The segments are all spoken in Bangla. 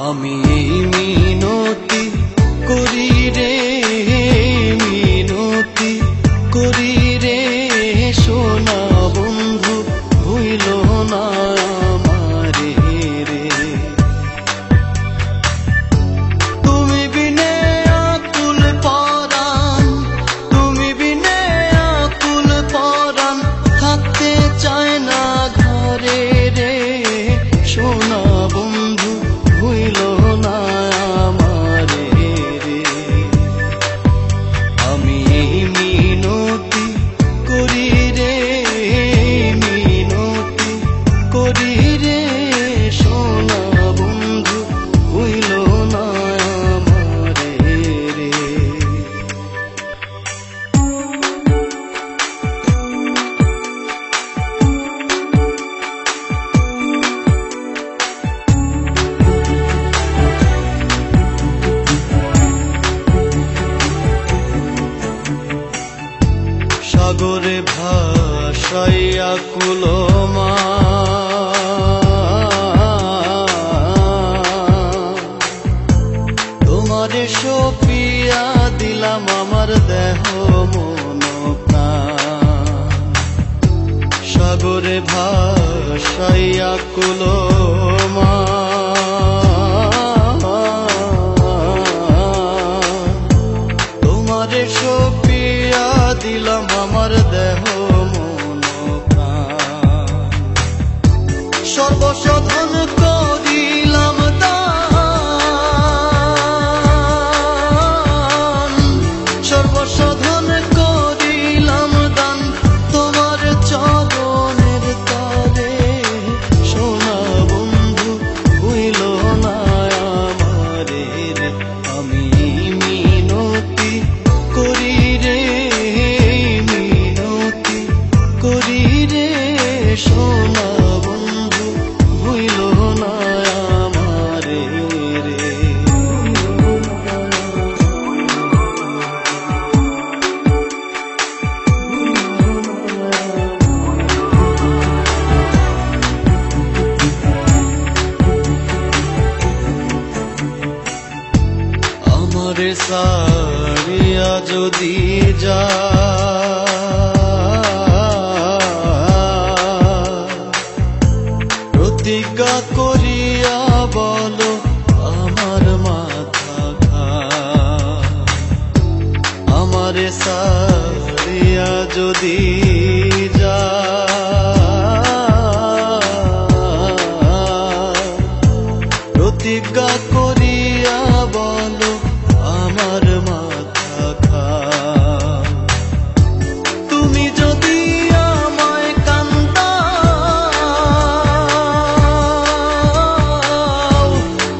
আমি মিনতি করি রে, মিনতি করি রে, সোনা বন্ধু ভুইল না আমারে রে। তুমি বিনে আকুল পরাণ, তুমি বিনে আকুল পরাণ, থাকতে চায় না ঘরে রে, সোনা বন্ধু ভুইল না আমারে রে। আমি মিনতি করি রে, মিনতি করি রে, সোনা বন্ধু ভুইল না আমারে রে। সাগরে ভাসাইয়া কুলমা, তোমারে সপিয়া দিলাম আমার দেহ মন প্রাণ। সাগরে ভাসাইয়া কুলমা, তোমারে সপিয়া দিলাম আমার দেহ মন প্রাণ। সর্বসাধন করিলাম দান, সর্বসাধন করিলাম দান, তোমার চরণের তরে, সোনা বন্ধু ভুইল না আমারে রে। আমি মিনতি করি রে, মিনতি করি রে, সোনা বন্ধু ভুইল না আমারে রে। আমারে সারিয়া যদি যা, প্রতিজ্ঞা করিয়া বলো আমার মাথা খা। আমারে সারিয়া যদি যা, প্রতিজ্ঞা করিয়া বলো আমার মাথা খা। তুমি যদি আমায় কান্দাও,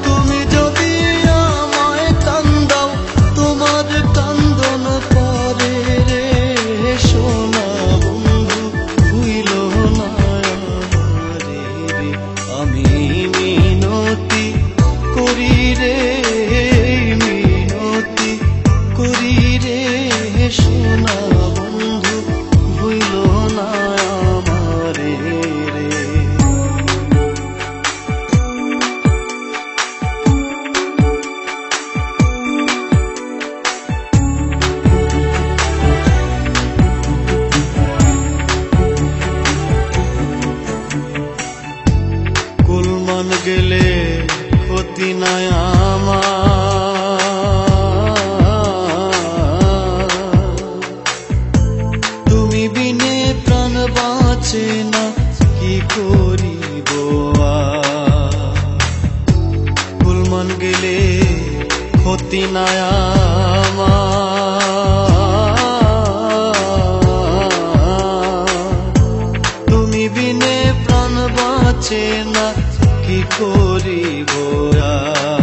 তুমি যদি আমায় কান্দাও, তোমার কান্দন পরে রে, সোনা বন্ধু ভুইল না আমারে রে। আমি মিনতি করি রে, মিনতি করি রে, সোনা বন্ধু ভুইল না আমারে রে। কুলমান গেলে ক্ষতি নাই আমার, তুমি বিনে প্রাণ বাঁচে না, কি করিব আর। কুলমান গেলে ক্ষতি নাই আমার, তুমি বিনে প্রাণ বাঁচে না, কি করিব আর।